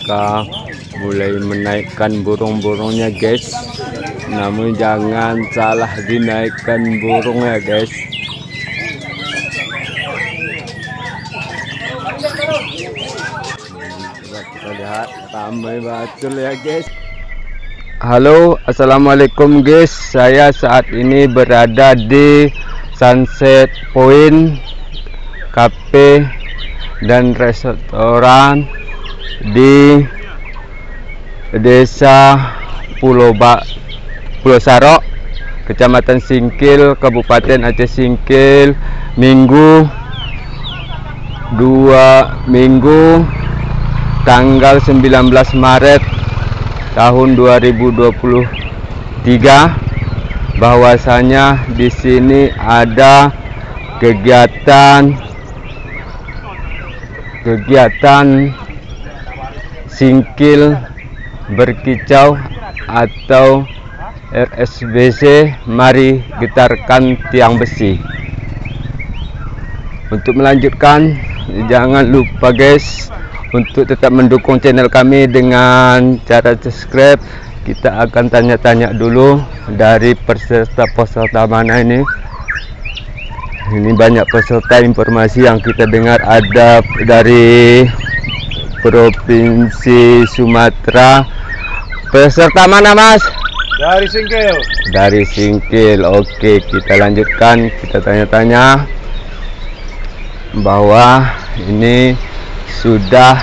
mereka mulai menaikkan burung-burungnya guys. Namun jangan salah dinaikkan burungnya guys. Kita lihat ramai betul ya guys. Halo, assalamualaikum guys. Saya saat ini berada di Sunset Point Cafe dan restoran di Desa Pulau Sarok, Kecamatan Singkil, Kabupaten Aceh Singkil, Minggu tanggal 19 Maret tahun 2023. Bahwasanya di sini ada kegiatan Singkil Berkicau atau RSBC, mari getarkan tiang besi. Untuk melanjutkan, jangan lupa guys untuk tetap mendukung channel kami dengan cara subscribe. Kita akan tanya-tanya dulu dari peserta mana ini. Ini banyak peserta, informasi yang kita dengar ada dari Provinsi Sumatera. Peserta mana mas? Dari Singkil. Dari Singkil. Oke, kita lanjutkan. Kita tanya-tanya bahwa ini sudah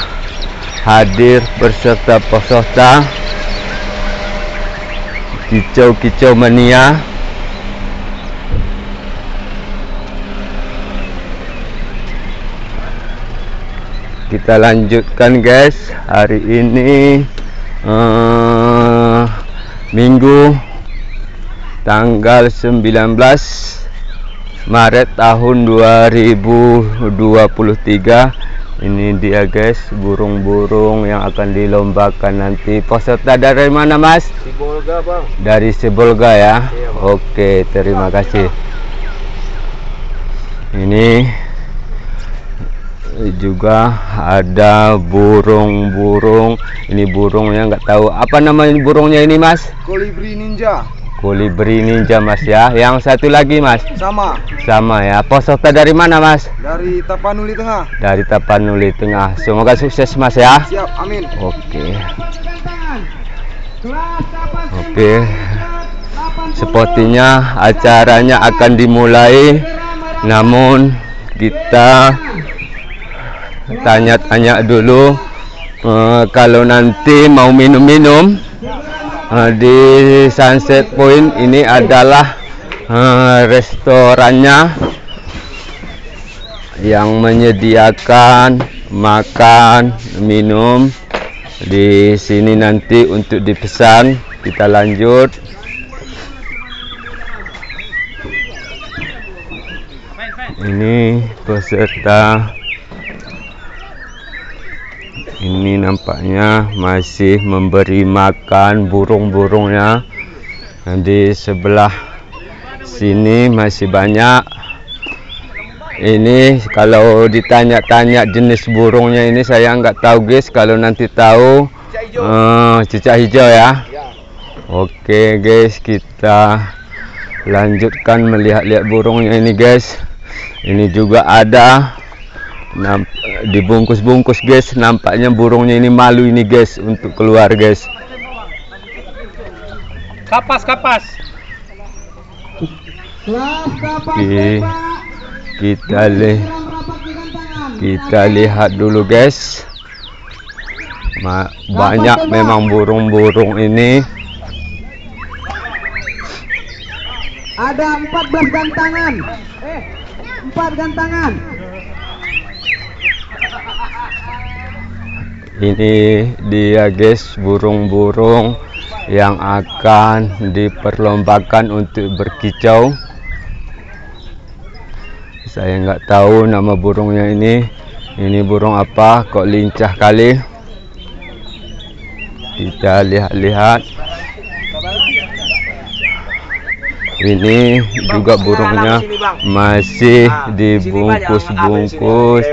hadir peserta kicau mania. Kita lanjutkan guys. Hari ini Minggu tanggal 19 Maret tahun 2023. Ini dia guys, burung-burung yang akan dilombakan nanti. Peserta dari mana mas? Sibolga bang. Dari Sibolga ya? Iya, oke, terima kasih. Ini juga ada burung-burung. Ini burungnya nggak tahu apa namanya burungnya ini mas. Kolibri ninja. Kolibri ninja mas ya. Yang satu lagi mas? Sama ya. Peserta dari mana mas? Dari Tapanuli Tengah. Dari Tapanuli Tengah. Semoga sukses mas ya. Siap, amin. Oke. Sepertinya acaranya akan dimulai. Namun kita tanya-tanya dulu kalau nanti mau minum-minum di Sunset Point. Ini adalah restorannya yang menyediakan makan minum di sini nanti untuk dipesan. Kita lanjut. Ini peserta. Ini nampaknya masih memberi makan burung-burungnya. Di sebelah sini masih banyak. Ini kalau ditanya-tanya jenis burungnya ini saya nggak tahu guys. Kalau nanti tahu cicak hijau ya. Oke guys, kita lanjutkan melihat-lihat burungnya ini guys. Ini juga ada dibungkus-bungkus guys. Nampaknya burungnya ini malu ini guys untuk keluar guys. Kapas. Oke, kita lihat dulu guys. Banyak memang burung-burung ini. Ada 14 gantangan. 4 gantangan. Ini dia guys, burung-burung yang akan diperlombakan untuk berkicau. Saya nggak tahu nama burungnya ini. Ini burung apa? Kok lincah kali. Kita lihat-lihat. Ini juga burungnya masih dibungkus-bungkus.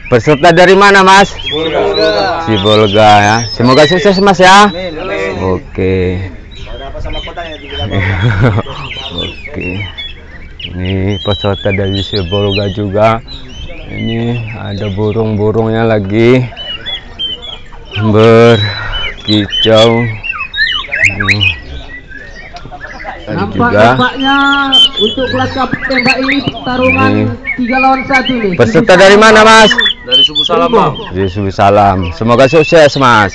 Peserta dari mana, Mas? Bolga. Si Bolga ya. Semoga sukses, Mas ya. Oke. Oke. Ini peserta dari si Bolga juga. Ini ada burung-burungnya lagi berkicau. Nampaknya untuk kelas kapten tembak ini pertarungan 3 lawan 1 nih. Peserta dari mana, Mas? Dari Subuh Salam, Bang. Dari Subuh Salam. Semoga sukses, Mas.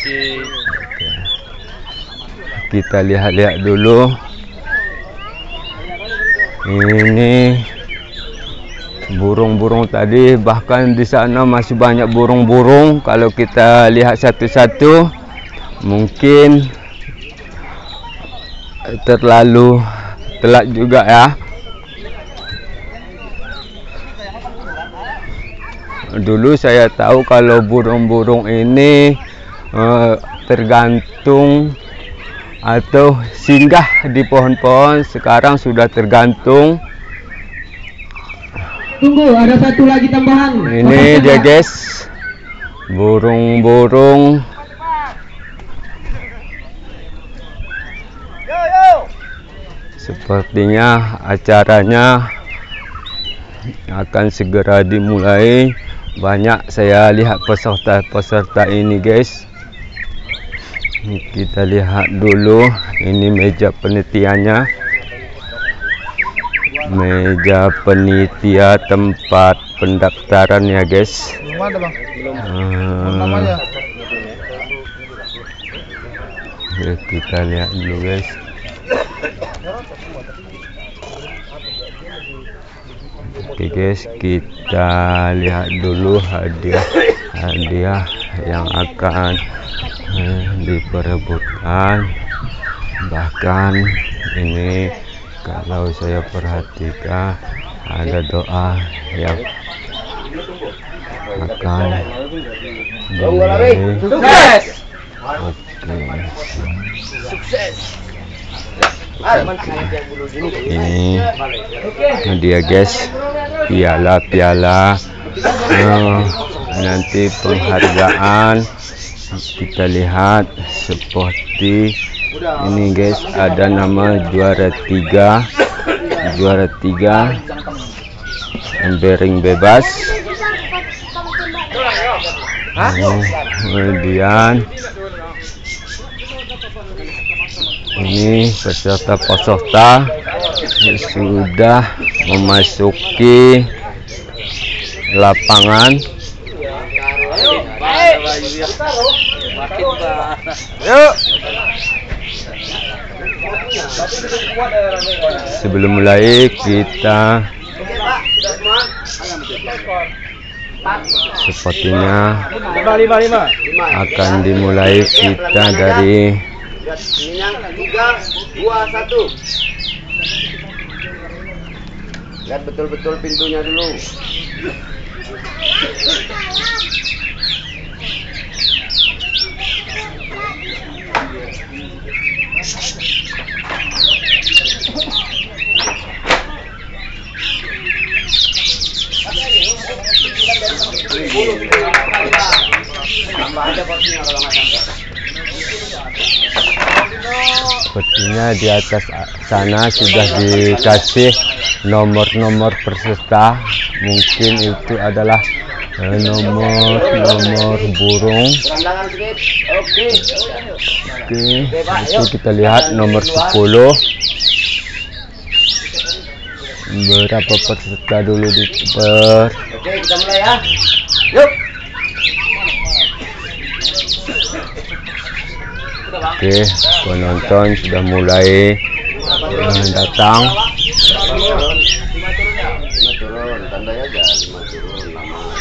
Kita lihat-lihat dulu. Ini burung-burung tadi, bahkan di sana masih banyak burung-burung. Kalau kita lihat satu-satu, mungkin terlalu telat juga ya. Dulu saya tahu kalau burung-burung ini tergantung atau singgah di pohon-pohon. Sekarang sudah tergantung. Tunggu, ada satu lagi tambahan. Ini dia guys, burung-burung. Sepertinya acaranya akan segera dimulai. Banyak saya lihat peserta-peserta ini guys. Kita lihat dulu, ini meja penelitiannya. Meja penitia tempat pendaftaran ya guys. Belum ada, Bang. Namanya. Ya, kita lihat dulu guys. Oke guys, kita lihat dulu hadiah yang akan diperebutkan. Bahkan ini kalau saya perhatikan ada doa yang akan dimulai. Sukses. Oke. Sukses. Ini dia guys, piala-piala nanti penghargaan. Kita lihat seperti ini guys, ada nama juara 3 embering bebas. Kemudian ini peserta-peserta sudah memasuki lapangan. Yuk. Sebelum mulai kita sepertinya akan dimulai kita dari 3, 2, 1. Lihat betul-betul pintunya dulu. Sepertinya di atas sana sudah dikasih nomor-nomor peserta. Mungkin itu adalah nomor burung. Oke, itu kita lihat nomor 10. Berapa peserta dulu Oke, kita mulai ya. Yuk. Oke, penonton sudah mulai datang. 5 turun, tandai aja 5 turun lama.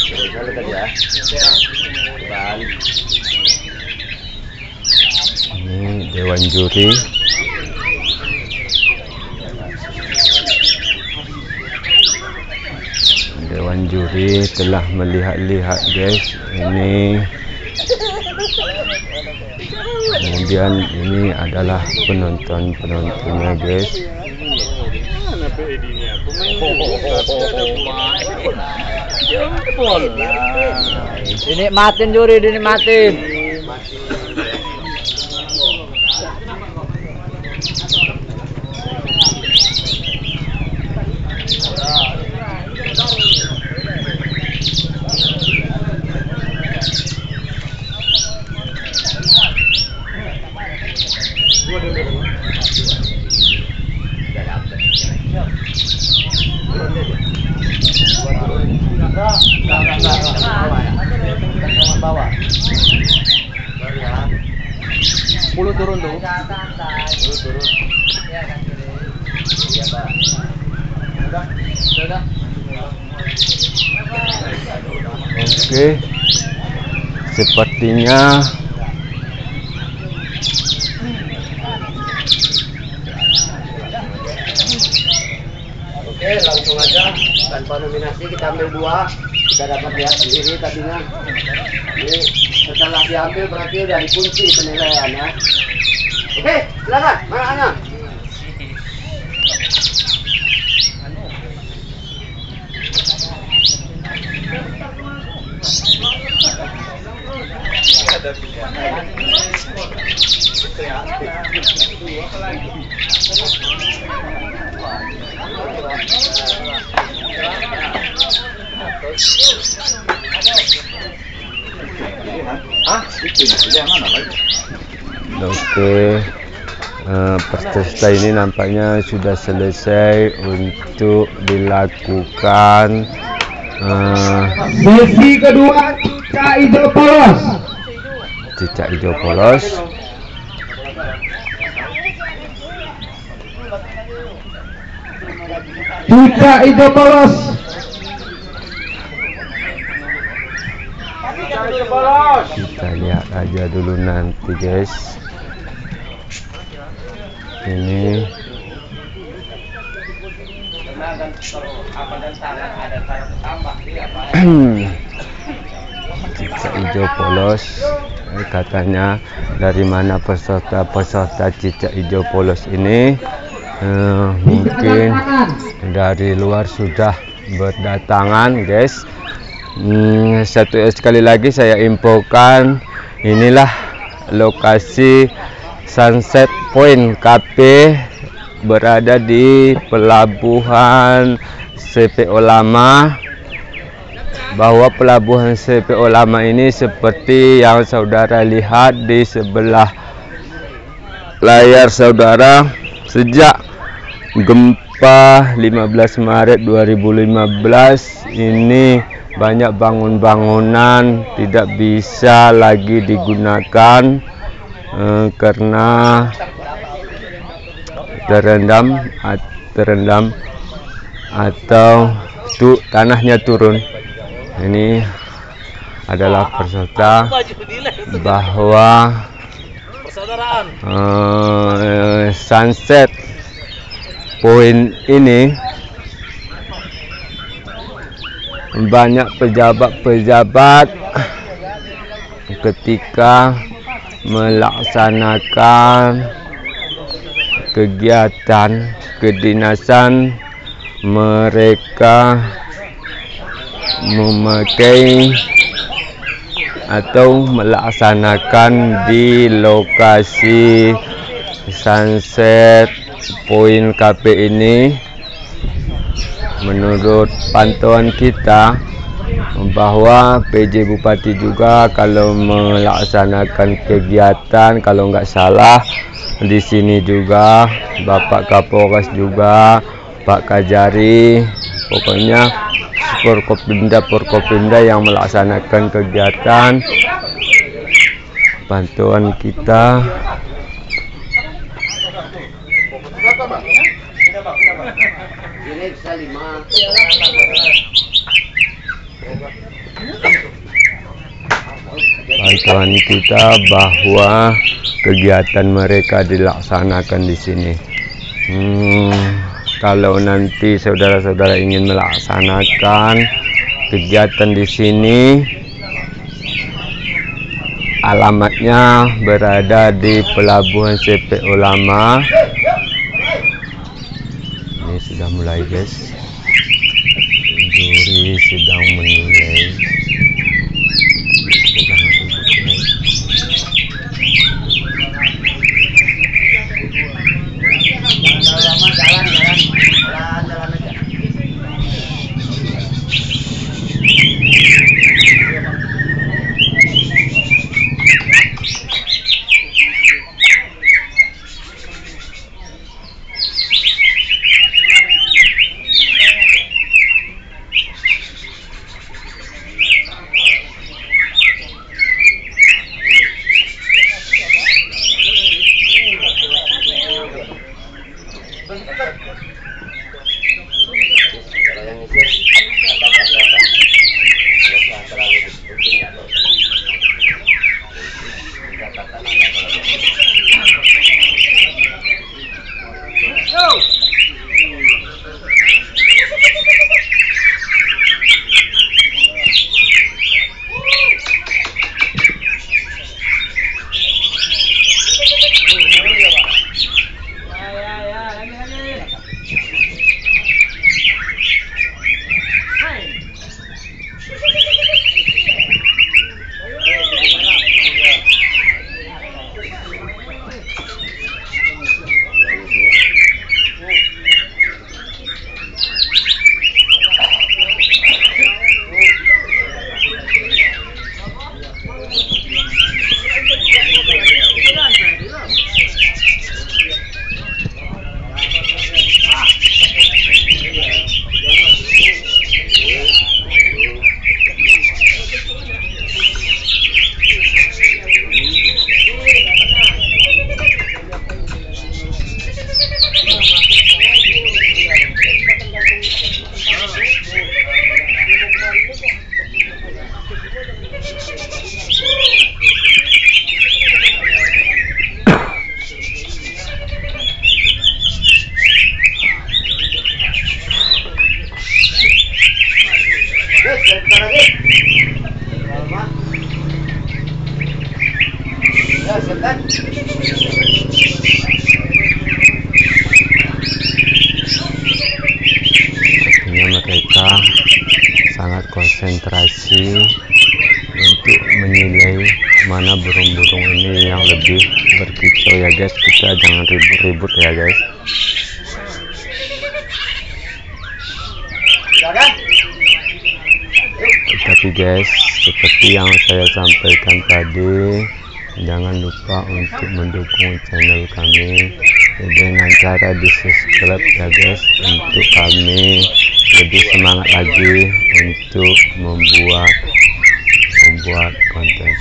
Sekali tadi ya. Ini dewan juri. Dewan juri telah melihat-lihat guys. Ini Kemudian ini adalah penontonnya guys. Dinikmatin juri, dinikmatin. Puluh turun tuh. Oke, sepertinya Oke, langsung aja tanpa nominasi kita ambil 2. Kita dapat lihat sendiri tadinya. Ini setelah diambil berarti udah dikunci penilaian ya. Oke, silakan. Mana? Oke, peserta ini nampaknya sudah selesai untuk dilakukan Sesi kedua cicak hijau polos. cicak hijau polos. Cicak hijau polos. Kita lihat aja dulu nanti guys. Ini cicak hijau polos. Katanya dari mana peserta cicak hijau polos ini? Mungkin dari luar sudah berdatangan guys. Sekali lagi saya infokan, inilah lokasi Sunset Point Cafe, berada di pelabuhan CPO Lama. Bahwa pelabuhan CPO Lama ini seperti yang saudara lihat di sebelah layar saudara, sejak gempa 15 Maret 2015 ini banyak bangunan tidak bisa lagi digunakan karena terendam atau tanahnya turun. Ini adalah peserta bahwa Sunset Point ini banyak pejabat-pejabat ketika melaksanakan kegiatan kedinasan mereka memakai atau melaksanakan di lokasi Sunset Point Cafe ini. Menurut pantauan kita bahwa PJ Bupati juga kalau melaksanakan kegiatan, kalau nggak salah di sini juga Bapak Kapolres juga, Pak Kajari, pokoknya Porkopimda yang melaksanakan kegiatan. Pantauan kita bahwa kegiatan mereka dilaksanakan di sini. Kalau nanti saudara-saudara ingin melaksanakan kegiatan di sini, alamatnya berada di Pelabuhan CPO Lama. Ini sudah mulai guys, juri sedang menilai. Mereka sangat konsentrasi untuk menilai mana burung-burung ini yang lebih berkicau ya guys. Kita jangan ribut-ribut ya guys. Tapi guys, seperti yang saya sampaikan tadi, jangan lupa untuk mendukung channel kami dengan cara di subscribe ya guys, untuk kami lebih semangat lagi untuk membuat konten.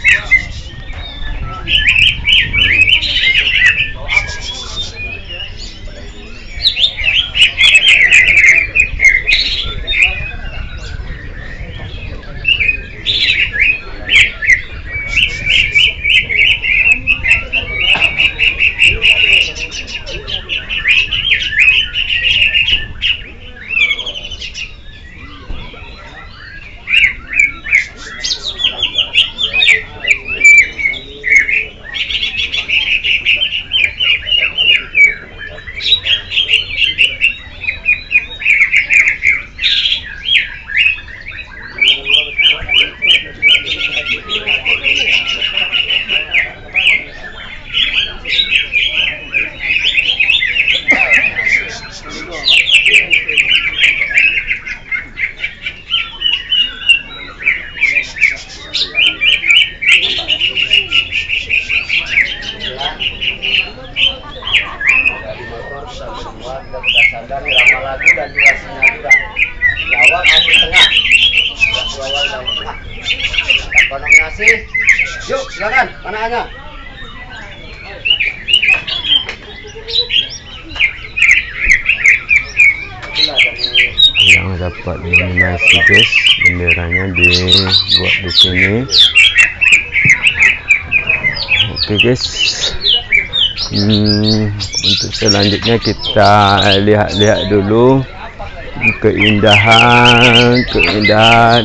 Yuk, silakan, mana-mana. Yang dapat nominasi guys, benderanya dibuat di sini. Oke guys, untuk selanjutnya kita lihat-lihat dulu keindahan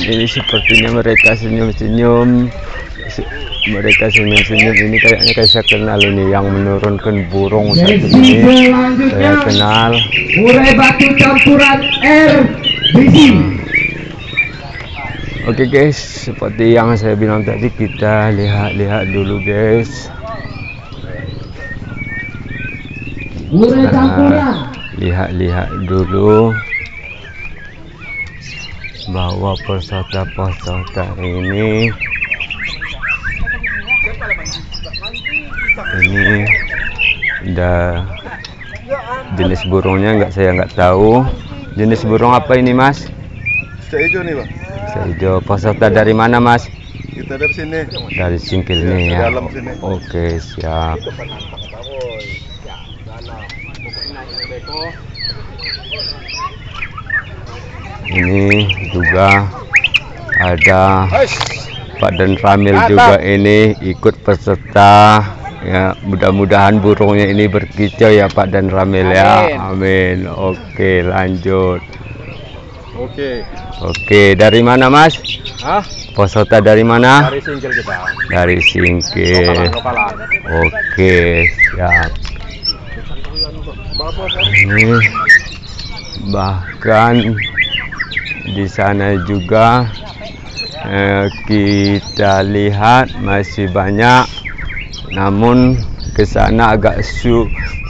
ini. Sepertinya mereka senyum-senyum mereka senyum-senyum. Ini kayaknya saya kenal ini yang menurunkan burung tadi Sesi ini. selanjutnya Saya kenal. murai batu campuran air besi. Oke guys, seperti yang saya bilang tadi, kita lihat-lihat dulu guys. Murai campuran Lihat-lihat dulu bahwa peserta-peserta ini udah jenis burungnya saya nggak tahu. Jenis burung apa ini mas? Hijau nih bang. Hijau. Peserta dari mana mas? Kita dari sini. Dari Singkil nih ya. Dalam sini. Oke siap. Ini juga ada Pak Dan Ramil juga ini ikut peserta ya. Mudah-mudahan burungnya ini berkicau ya Pak Dan Ramil ya. Amin. Oke lanjut. Oke, dari mana mas? Peserta dari mana? Dari Singkil kita. Dari Singkil. Oke siap. Ini bahkan di sana juga kita lihat masih banyak, namun ke sana agak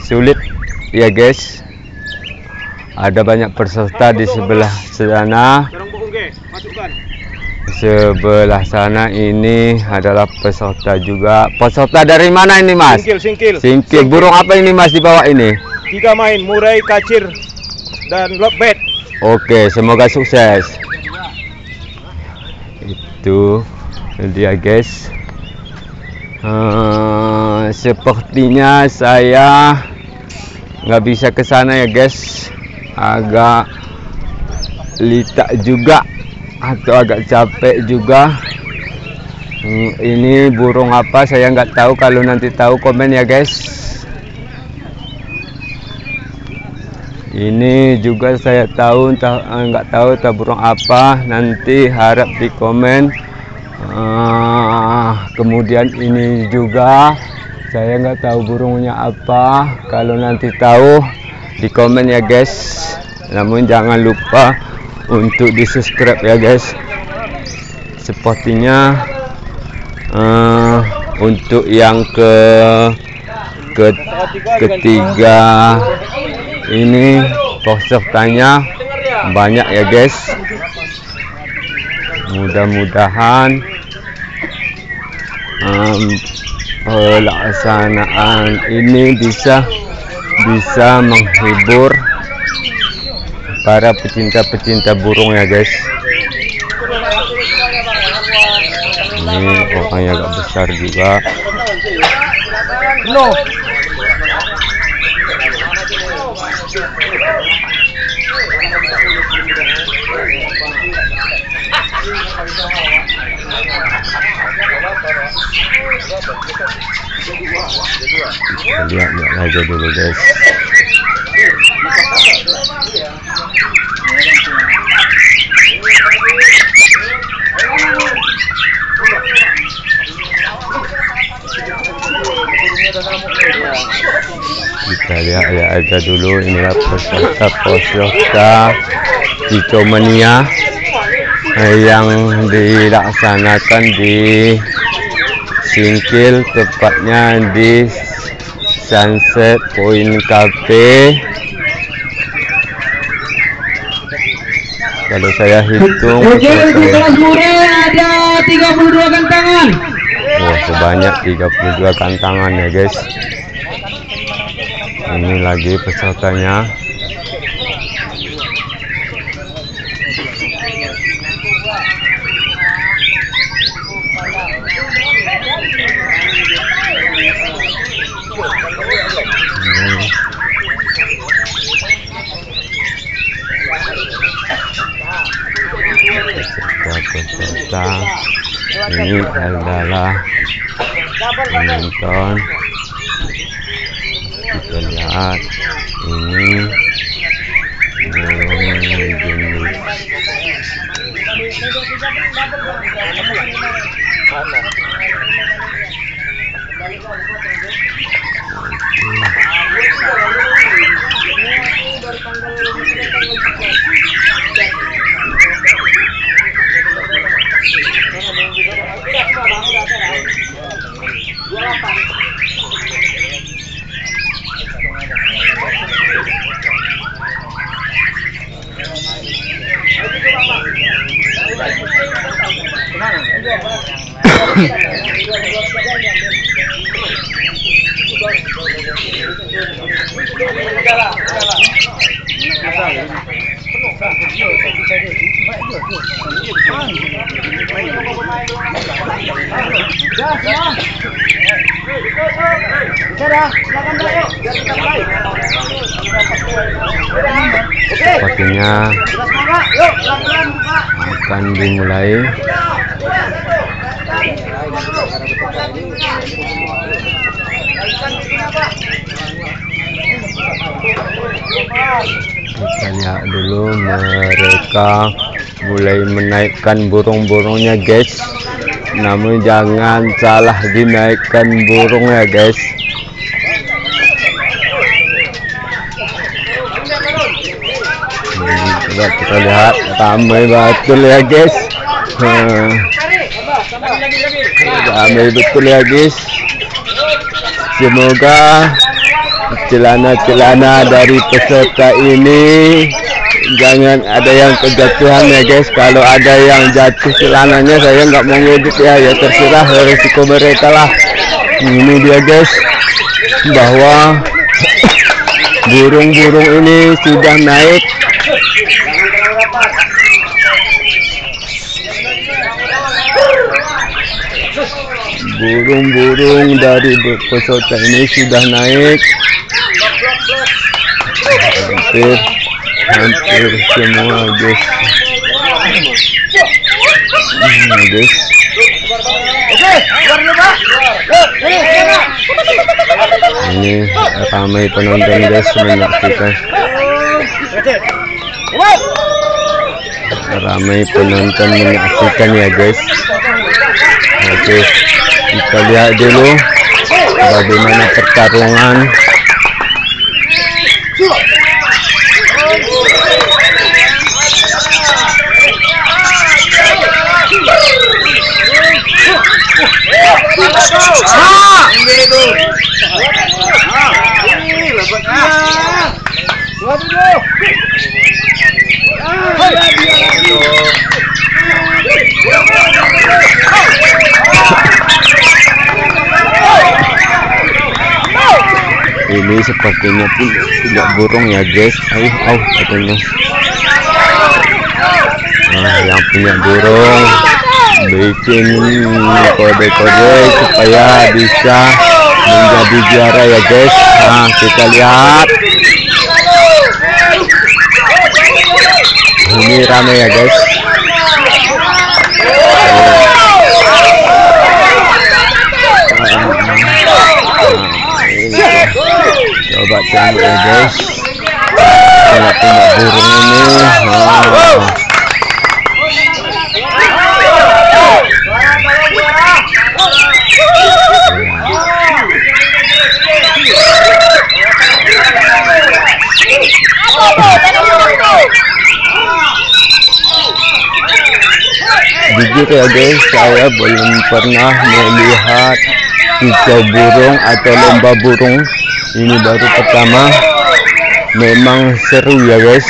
sulit ya guys. Ada banyak peserta di sebelah sana. Sebelah sana ini adalah peserta juga. Peserta dari mana ini mas? Singkil. Singkil. Burung apa ini mas di bawah ini? 3 main, murai, kacir, dan lovebird. Oke, semoga sukses. Itu dia guys. Sepertinya saya nggak bisa ke sana ya guys. Agak litak juga atau agak capek juga. Ini burung apa saya nggak tahu. Kalau nanti tahu komen ya guys. Ini juga saya tahu nggak tahu burung apa, nanti harap di komen. Kemudian ini juga saya nggak tahu burungnya apa, kalau nanti tahu di komen ya guys. Namun jangan lupa untuk di subscribe ya guys. Sepertinya untuk yang ketiga ini pesertanya banyak ya guys. Mudah-mudahan pelaksanaan ini bisa menghibur para pecinta burung ya guys. Ini orangnya agak besar juga. Lihat aja dulu guys. Kita lihat aja dulu. Inilah peserta Cicomania yang dilaksanakan di Singkil, tepatnya di Sunset Point Cafe. Kalau saya hitung Oke, di kelas murai ada 32 kantangan. wah sebanyak 32 kantangan ya guys. Ini lagi pesertanya. Peserta ini adalah penonton. Kita lihat ini jenis Sepertinya akan dimulai. Kita lihat dulu mereka mulai menaikkan burung-burungnya guys, namun jangan salah dinaikkan burungnya guys. Coba kita lihat, ramai betul ya guys. Ramai betul ya guys. Semoga celana-celana dari peserta ini jangan ada yang kejatuhan ya guys. Kalau ada yang jatuh celananya, saya nggak mau ngedit ya, ya terserah, resiko mereka lah. Ini dia guys, bahwa burung-burung ini sudah naik. Burung-burung dari peserta ini sudah naik. Hampir semua guys. Guys. Ini ramai penonton guys menyaksikan. Ramai penonton menyaksikan ya guys. Oke, kita lihat dulu bagaimana pertarungan. Ini sepertinya tidak burung ya guys. Katanya. Nah, yang punya burung bikin kode-kode supaya bisa menjadi juara ya guys. Nah, kita lihat. Ini ramai ya guys. Coba tengok ya guys, tengok burung ini. Jujur ya guys, saya belum pernah melihat hijau burung atau lomba burung. Ini baru pertama. Memang seru ya guys.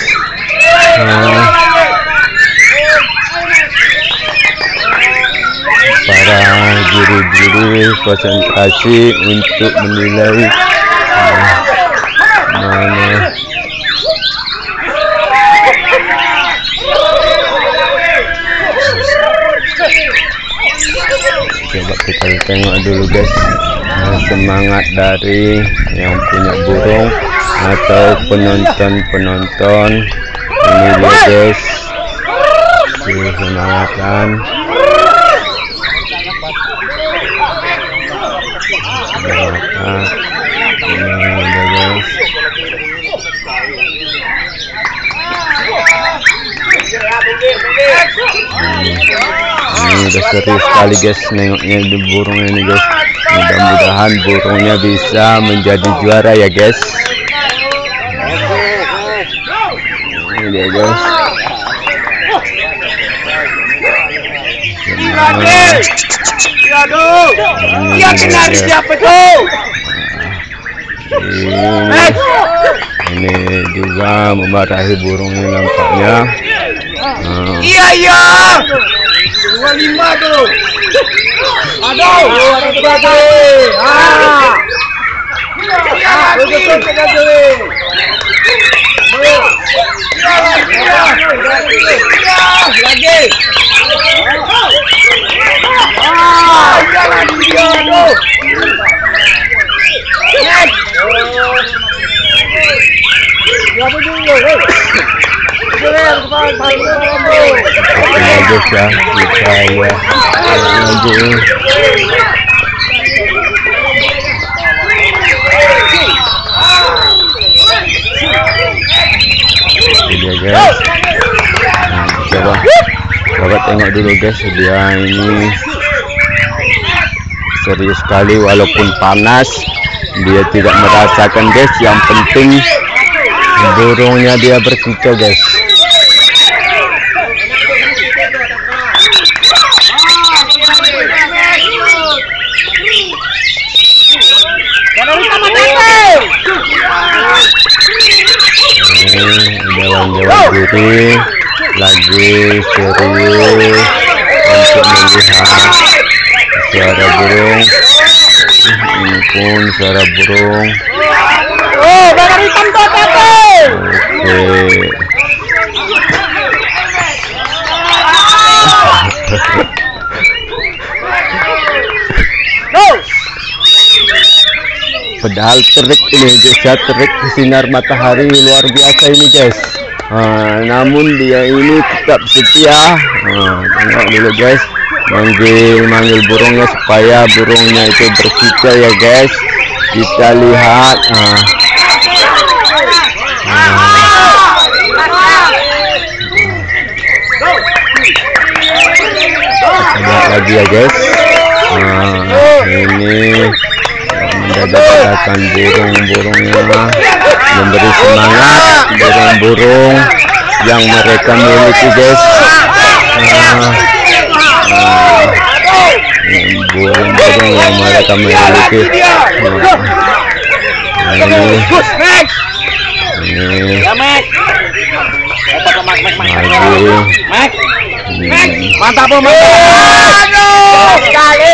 Para juri-juri konsentrasi untuk menilai mana coba kita tengok dulu guys, semangat dari yang punya burung atau penonton ini dia guys, semangatkan. Ini udah serius sekali guys nengoknya di burung ini guys. Mudah-mudahan burungnya bisa menjadi juara ya guys. Ini dia guys. Iya kenari siapa tuh? Ini juga memarahi burungnya nampaknya. Iya. 25 tuh. Aduh, guys. Coba tengok dulu guys, dia ini serius sekali walaupun panas, dia tidak merasakan guys. Yang penting burungnya dia berkicau guys. Jawan diri lagi serius untuk melihat suara burung. Ini pun suara burung. Oh, barang hitam tuh Padahal terik ini guys, terik sinar matahari luar biasa ini guys. Namun dia ini tetap setia. Tengok dulu guys, manggil burungnya supaya burungnya itu berkicau ya guys. Kita lihat. Lihat lagi ya guys. Ini mendapatkan burung-burungnya, memberi semangat burung-burung yang mereka miliki guys. Burung-burung yang mereka miliki. Mantap, mantap. Sekali.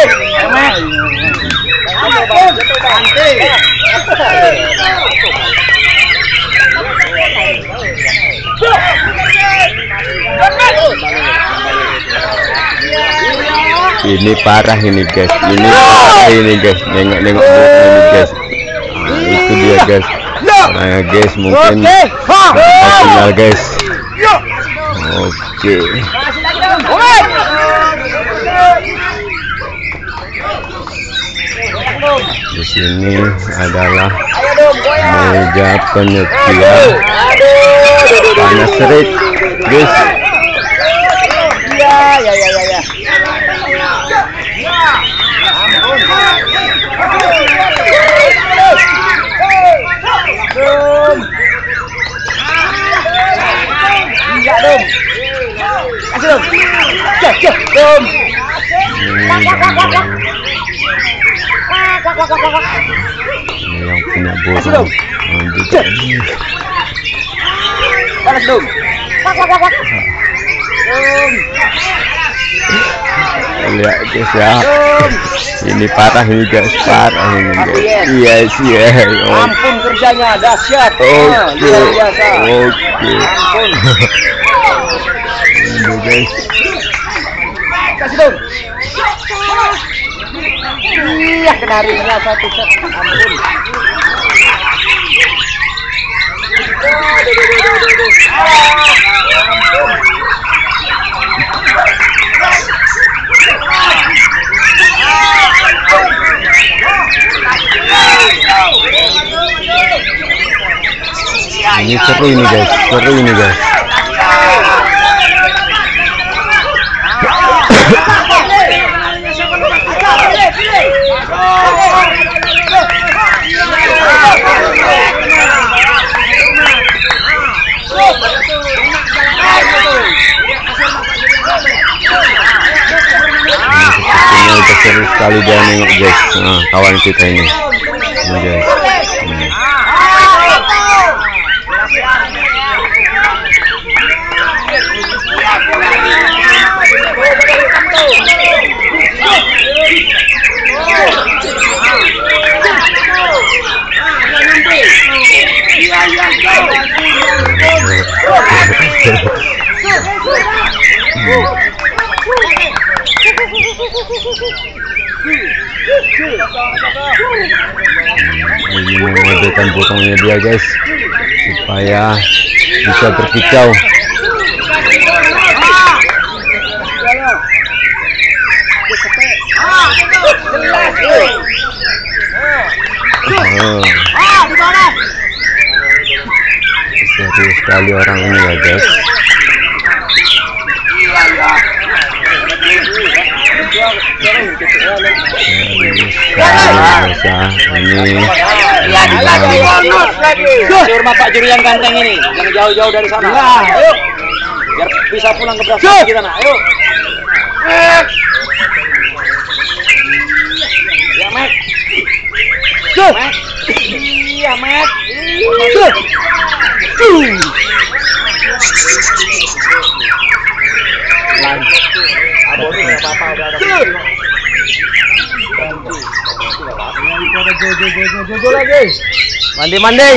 Ini parah ini guys, ini parah ini guys. Nengok ini guys. Itu dia guys. Nah guys, mungkin final guys. Oke. Di sini adalah meja penyepian panas terik guys. Ya. Ini yang punya burung juga ini. Balas dong. Lihat guys ya, ini parah ini guys, parah ini guys. Yes. Ampun kerjanya dahsyat. Oke. Luar biasa. Oke. Ampun. Ini guys. Kasih dong. Iya, kenarinya satu set. Ampun. Ini seru ini guys, seru ini guys. Sepertinya udah seru sekali dia nengok guys. Nah, kawan kita ini guys. Ini mengadakan burungnya dia guys supaya bisa berkicau. Serius sekali orang ini ya guys. Rumah Pak Juri yang ganteng ini, yang jauh-jauh dari sana. Ayo, biar bisa pulang ke belakang kita nak. Ayo. Ya Mek. Mek. Iya Mek. Jojo lagi. Mandi-mandi.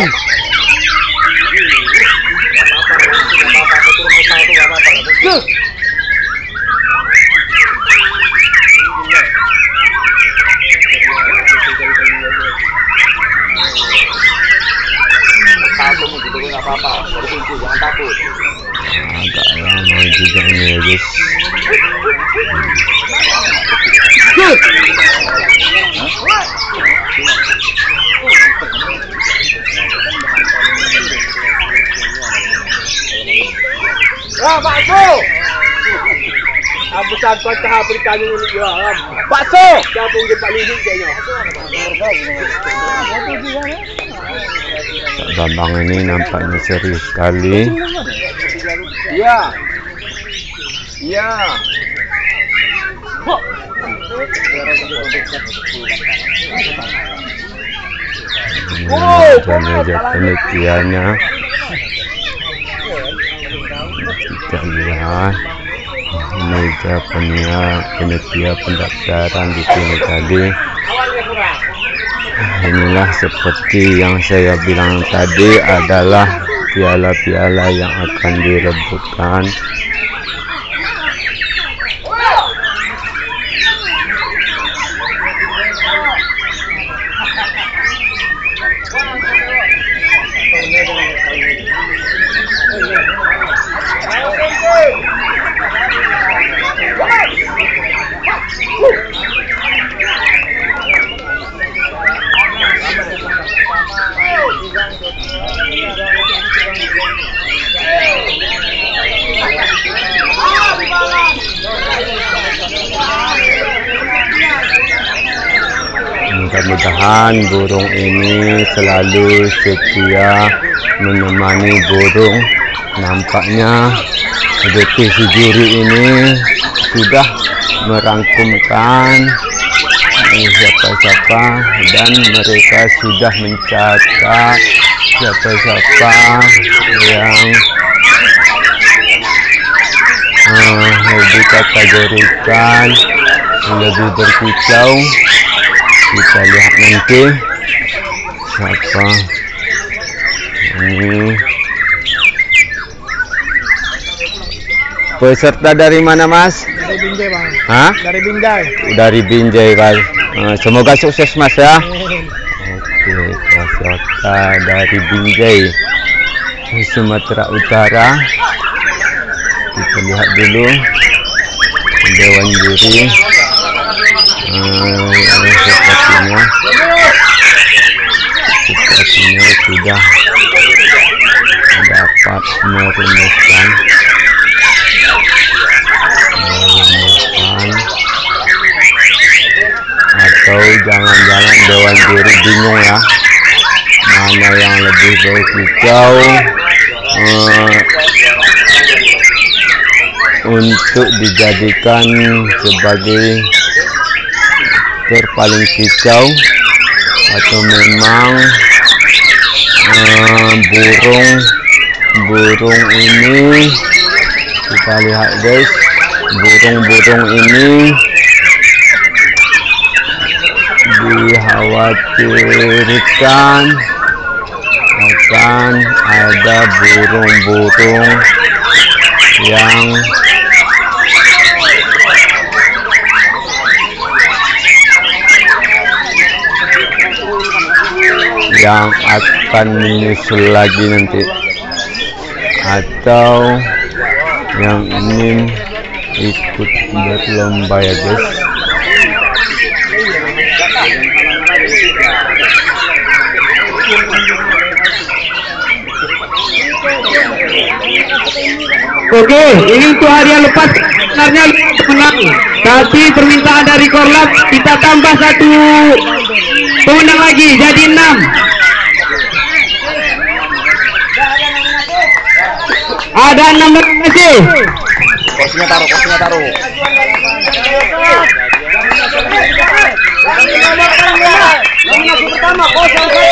Agak lama juga ini ya guys. Bakso. Aku tak kuat tahap bertanya ini juga. Bakso. Siapa yang Pak Lidik kayaknya? Pak Bambang ini nampaknya serius sekali. Iya. Iya. Meja penelitiannya. Kita lihat meja penelitian pendaftaran di sini tadi. Inilah seperti yang saya bilang tadi adalah piala-piala yang akan direbutkan. Mudah-mudahan burung ini selalu setia menemani burung. Nampaknya deputi juri ini sudah merangkumkan siapa-siapa dan mereka sudah mencatat siapa-siapa yang dikategorikan lebih berkicau. Kita lihat nanti siapa ini. Peserta dari mana Mas? Dari Binjai Bang. Hah? Dari Binjai. Dari Binjai Mas. Semoga sukses Mas ya. Oke, peserta dari Binjai Sumatera Utara. Kita lihat dulu dewan juri. Sepertinya sudah dapat merumuskan atau jangan-jangan dewan juri bingung ya, mana yang lebih baik hijau untuk dijadikan sebagai terpaling kicau, atau memang burung ini. Kita lihat guys, burung-burung ini dikhawatirkan akan ada burung-burung yang akan menyusul lagi nanti, atau yang ingin ikut berlomba ya guys. Oke, ini untuk hadiah lepas sebenarnya menang, tapi permintaan dari Korlap kita tambah satu pemenang lagi, jadi 6. Ada 6 lagi. Kursinya taruh. Nominasi pertama 29.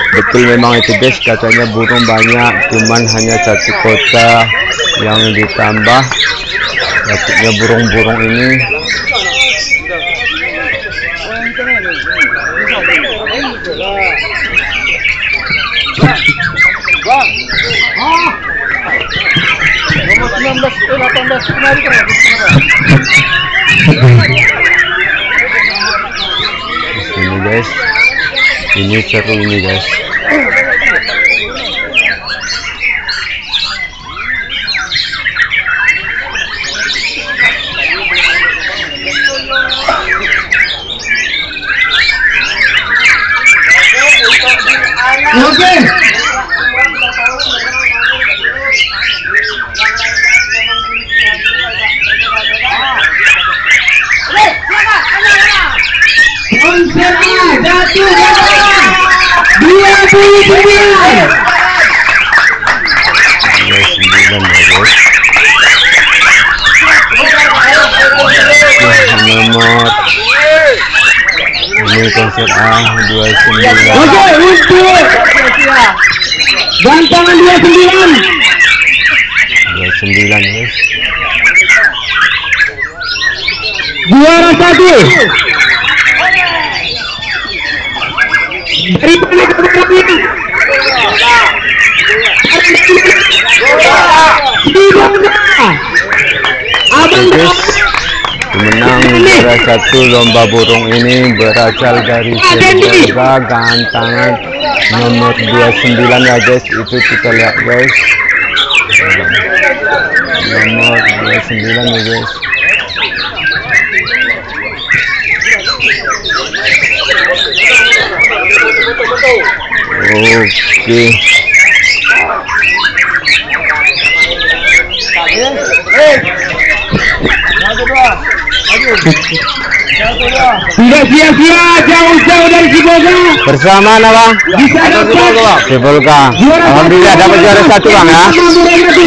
Betul memang itu guys, katanya burung banyak, cuman hanya satu kota yang ditambah. Maksudnya burung-burung ini ini guys, ini seru ini guys. Oke. Konser A jatuh 29. Nomor ini konser A 29. Oke, untuk gantangan 29 guys. juara 1 dari pemenang juara 1 lomba burung ini berasal dari Sibolga, gantangan nomor 29 ya guys. Itu kita lihat guys, nomor 29 ya guys. Oke. Tidak sia-sia jauh-jauh dari Sibolga. Bersama mana bang? Bisa dapat Sibolga. Alhamdulillah dapat juara 1 bang ya.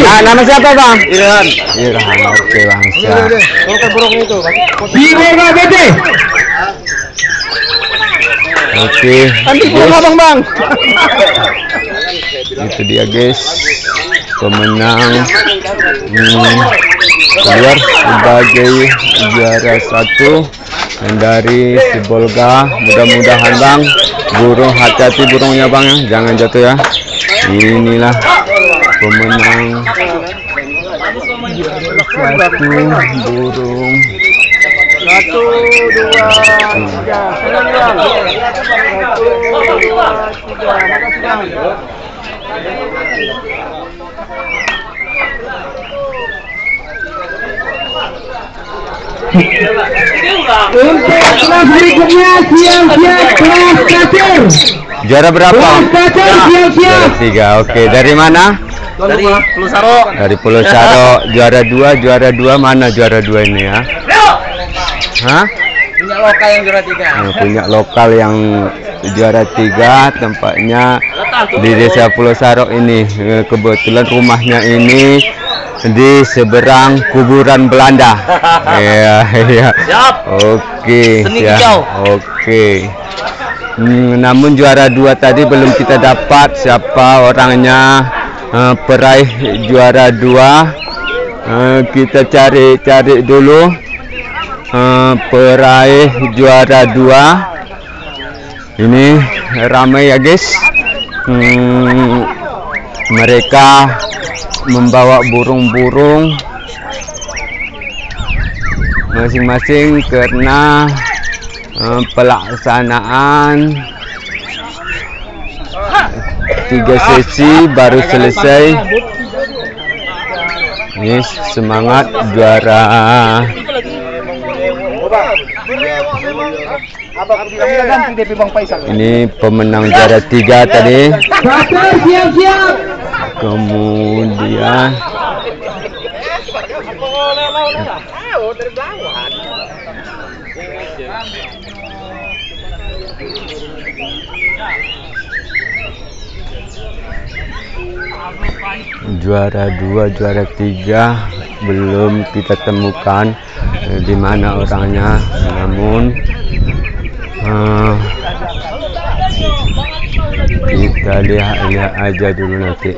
Nah, nama siapa bang? Irhan. Oke bang. Sibolga BT. Oke. Bang. Itu dia guys, pemenang keluar sebagai juara 1 dari Sibolga. Mudah-mudahan bang, burung hati-hati burungnya bang ya, jangan jatuh ya. Inilah pemenang satu burung. 1, 2, 3. Senang Bang. 1, 2, 3. Untuk kelas berikutnya siap-siap kelas kasir. Juara berapa? Kelas kasir siap-siap. Juara 3. Oke, dari mana? Dari Pulau Saro. Dari Pulau Saro. Juara 2 mana juara 2 ini ya? Hah? Punya lokal yang juara 3. Punya lokal yang juara 3, tempatnya di Desa Pulau Saro ini. Kebetulan rumahnya ini di seberang kuburan Belanda. Iya, iya. Siap. Oke, Seni siap. hijau. Oke. Namun juara 2 tadi belum kita dapat siapa orangnya, peraih juara 2. Kita cari dulu peraih juara 2. Ini ramai ya guys. Mereka membawa burung-burung masing-masing karena pelaksanaan 3 sesi baru selesai. Ini semangat juara. Ini pemenang juara 3 tadi. Kasir siap-siap. Kemudian juara 2, juara 3 belum kita temukan di mana orangnya, namun kita lihat aja dulu nanti.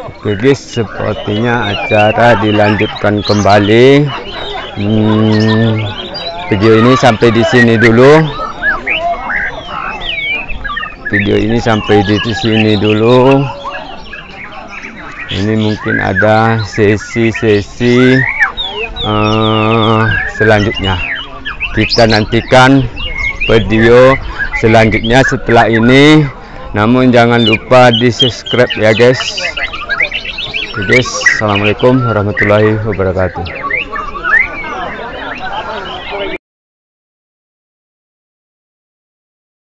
Oke guys, sepertinya acara dilanjutkan kembali. Video ini sampai di sini dulu. Ini mungkin ada sesi-sesi selanjutnya. Kita nantikan video selanjutnya setelah ini. Namun jangan lupa di subscribe ya guys. Oke guys, assalamualaikum warahmatullahi wabarakatuh.